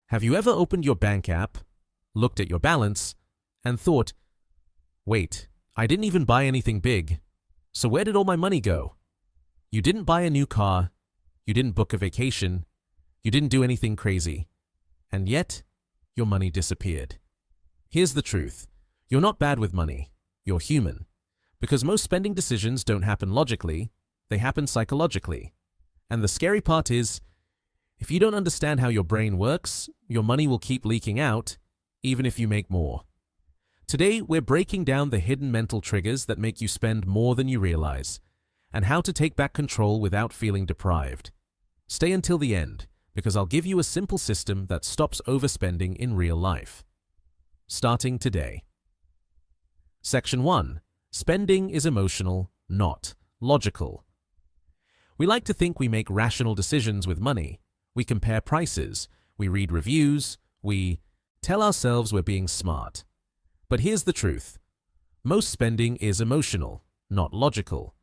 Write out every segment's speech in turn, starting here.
Have you ever opened your bank app, looked at your balance, and thought, wait, I didn't even buy anything big, so where did all my money go? You didn't buy a new car, you didn't book a vacation, you didn't do anything crazy, and yet your money disappeared. Here's the truth. You're not bad with money. You're human. Because most spending decisions don't happen logically, they happen psychologically. And the scary part is, if you don't understand how your brain works, your money will keep leaking out, even if you make more. Today, we're breaking down the hidden mental triggers that make you spend more than you realize, and how to take back control without feeling deprived. Stay until the end, because I'll give you a simple system that stops overspending in real life. Starting today. Section 1. Spending is emotional, not logical. We like to think we make rational decisions with money. We compare prices, we read reviews, we tell ourselves we're being smart. But here's the truth. Most spending is emotional, not logical.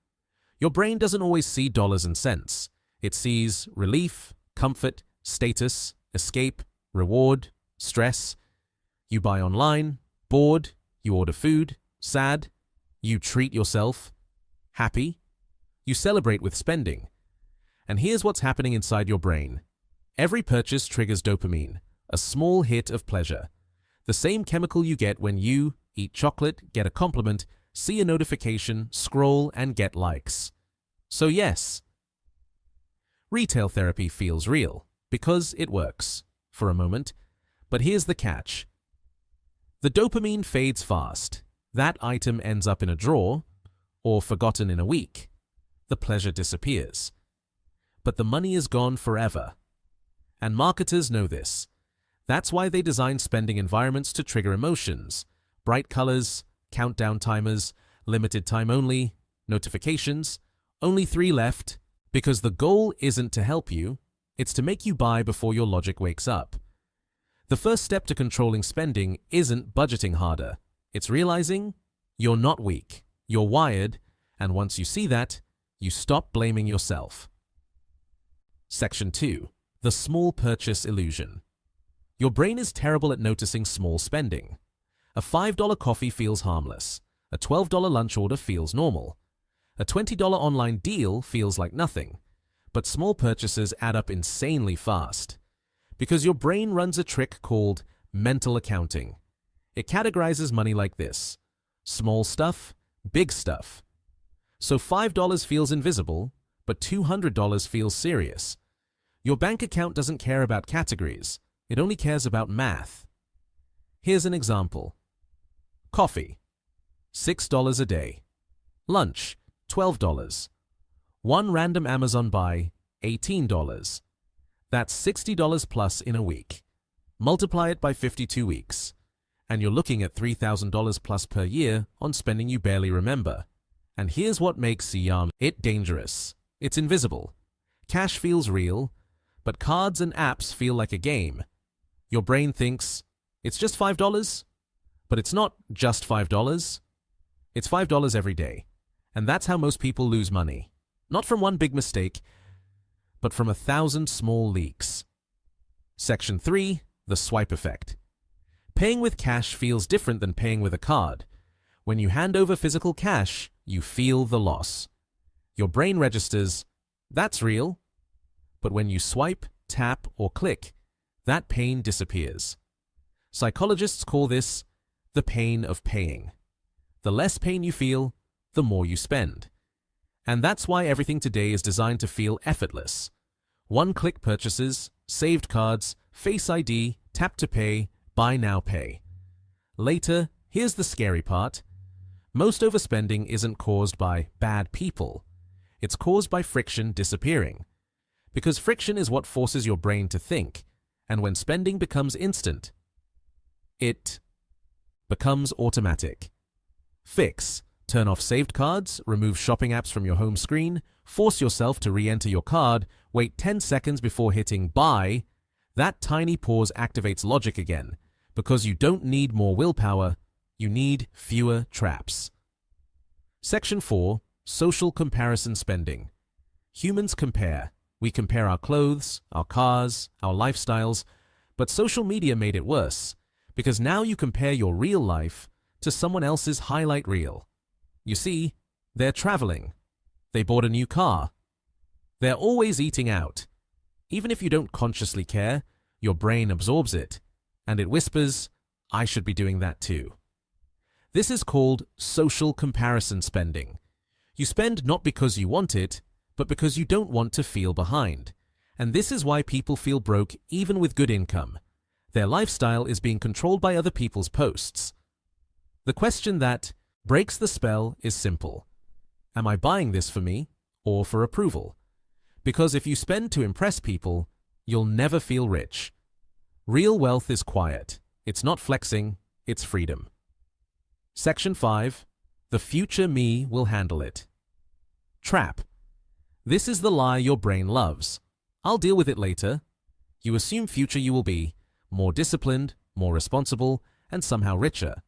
Your brain doesn't always see dollars and cents. It sees relief, comfort, status, escape, reward, stress. You buy online, bored, you order food, sad, you treat yourself, happy. You celebrate with spending. And here's what's happening inside your brain. Every purchase triggers dopamine, a small hit of pleasure. The same chemical you get when you eat chocolate, get a compliment, see a notification, scroll, and get likes. So yes, retail therapy feels real because it works for a moment. But here's the catch. The dopamine fades fast. That item ends up in a drawer or forgotten in a week. The pleasure disappears. But the money is gone forever. And marketers know this. That's why they design spending environments to trigger emotions. Bright colors, countdown timers, limited time only, notifications, only 3 left. Because the goal isn't to help you, it's to make you buy before your logic wakes up. The first step to controlling spending isn't budgeting harder. It's realizing you're not weak, you're wired, and once you see that, you stop blaming yourself. Section 2. The small purchase illusion. Your brain is terrible at noticing small spending. A $5 coffee feels harmless. A $12 lunch order feels normal. A $20 online deal feels like nothing. But small purchases add up insanely fast. Because your brain runs a trick called mental accounting. It categorizes money like this: small stuff, big stuff. So $5 feels invisible, but $200 feels serious. Your bank account doesn't care about categories. It only cares about math. Here's an example. Coffee, $6 a day. Lunch, $12. One random Amazon buy, $18. That's $60 plus in a week. Multiply it by 52 weeks. And you're looking at $3,000 plus per year on spending you barely remember. And here's what makes it dangerous. It's invisible. Cash feels real, but cards and apps feel like a game. Your brain thinks, it's just $5? But it's not just $5. It's $5 every day. And that's how most people lose money. Not from one big mistake, but from 1,000 small leaks. Section 3. The swipe effect. Paying with cash feels different than paying with a card. When you hand over physical cash, you feel the loss. Your brain registers, that's real. But when you swipe, tap, or click, that pain disappears. Psychologists call this the pain of paying. The less pain you feel, the more you spend. And that's why everything today is designed to feel effortless. One-click purchases, saved cards, Face ID, tap to pay, buy now pay. Later, here's the scary part. Most overspending isn't caused by bad people. It's caused by friction disappearing. Because friction is what forces your brain to think, and when spending becomes instant, it becomes automatic. Fix. Turn off saved cards, remove shopping apps from your home screen, force yourself to re-enter your card, wait 10 seconds before hitting buy. That tiny pause activates logic again, because you don't need more willpower, you need fewer traps. Section 4. Social comparison spending. Humans compare. We compare our clothes, our cars, our lifestyles, But social media made it worse, because now you compare your real life to someone else's highlight reel. You see, they're traveling. They bought a new car. They're always eating out. Even if you don't consciously care, your brain absorbs it, and it whispers, I should be doing that too. This is called social comparison spending. You spend not because you want it, but because you don't want to feel behind. And this is why people feel broke even with good income. Their lifestyle is being controlled by other people's posts. The question that breaks the spell is simple. Am I buying this for me or for approval? Because if you spend to impress people, you'll never feel rich. Real wealth is quiet. It's not flexing, it's freedom. Section 5. The future me will handle it. Trap. This is the lie your brain loves. I'll deal with it later. You assume future you will be more disciplined, more responsible, and somehow richer.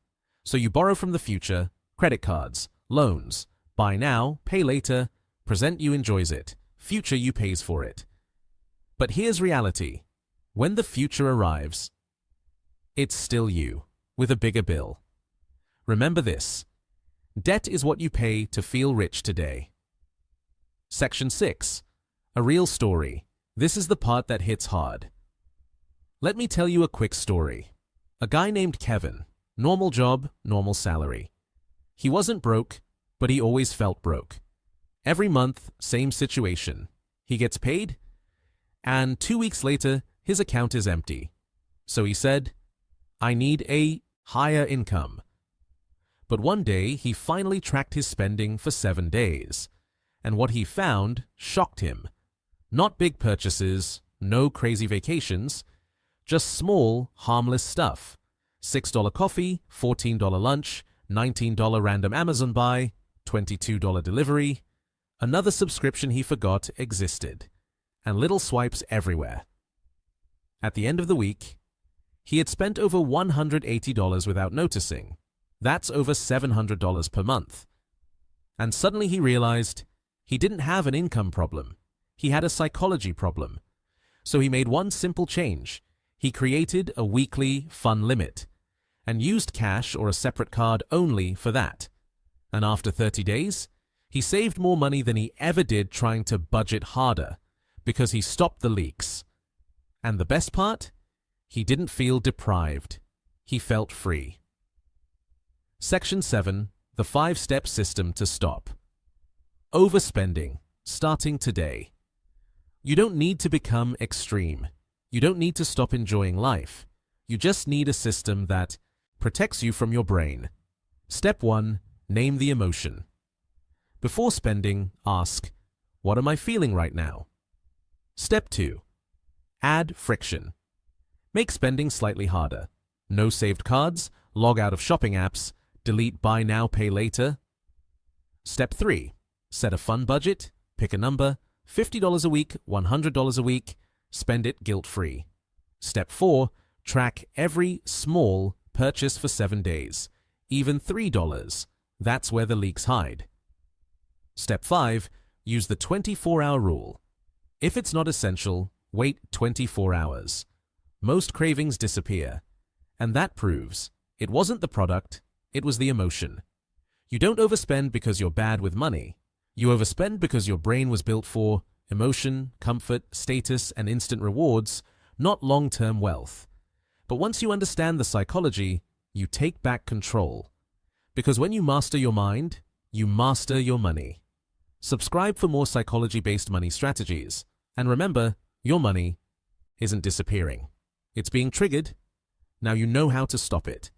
So you borrow from the future, credit cards, loans, buy now, pay later, present you enjoys it, future you pays for it. But here's reality. When the future arrives, it's still you, with a bigger bill. Remember this. Debt is what you pay to feel rich today. Section 6. A real story. This is the part that hits hard. Let me tell you a quick story. A guy named Kevin. Normal job, normal salary. He wasn't broke, but he always felt broke. Every month, same situation. He gets paid, and 2 weeks later, his account is empty. So he said, I need a higher income. But one day, he finally tracked his spending for 7 days. And what he found shocked him. Not big purchases, no crazy vacations, just small, harmless stuff. $6 coffee, $14 lunch, $19 random Amazon buy, $22 delivery. Another subscription he forgot existed. And little swipes everywhere. At the end of the week, he had spent over $180 without noticing. That's over $700 per month. And suddenly he realized he didn't have an income problem. He had a psychology problem. So he made one simple change. He created a weekly fun limit and used cash or a separate card only for that. And after 30 days, he saved more money than he ever did trying to budget harder because he stopped the leaks. And the best part? He didn't feel deprived. He felt free. Section 7. The 5-step system to stop. Overspending, starting today. You don't need to become extreme. You don't need to stop enjoying life. You just need a system that protects you from your brain. Step 1. Name the emotion. Before spending, ask, what am I feeling right now? Step 2. Add friction. Make spending slightly harder. No saved cards, log out of shopping apps, delete buy now, pay later. Step 3. Set a fun budget, pick a number, $50 a week, $100 a week, spend it guilt-free. Step 4. Track every small purchase for 7 days, even $3. That's where the leaks hide. Step 5. Use the 24-hour rule. If it's not essential, wait 24 hours. Most cravings disappear. And that proves it wasn't the product, it was the emotion. You don't overspend because you're bad with money. You overspend because your brain was built for emotion, comfort, status, and instant rewards, not long-term wealth. But once you understand the psychology, you take back control. Because when you master your mind, you master your money. Subscribe for more psychology-based money strategies. And remember, your money isn't disappearing. It's being triggered. Now you know how to stop it.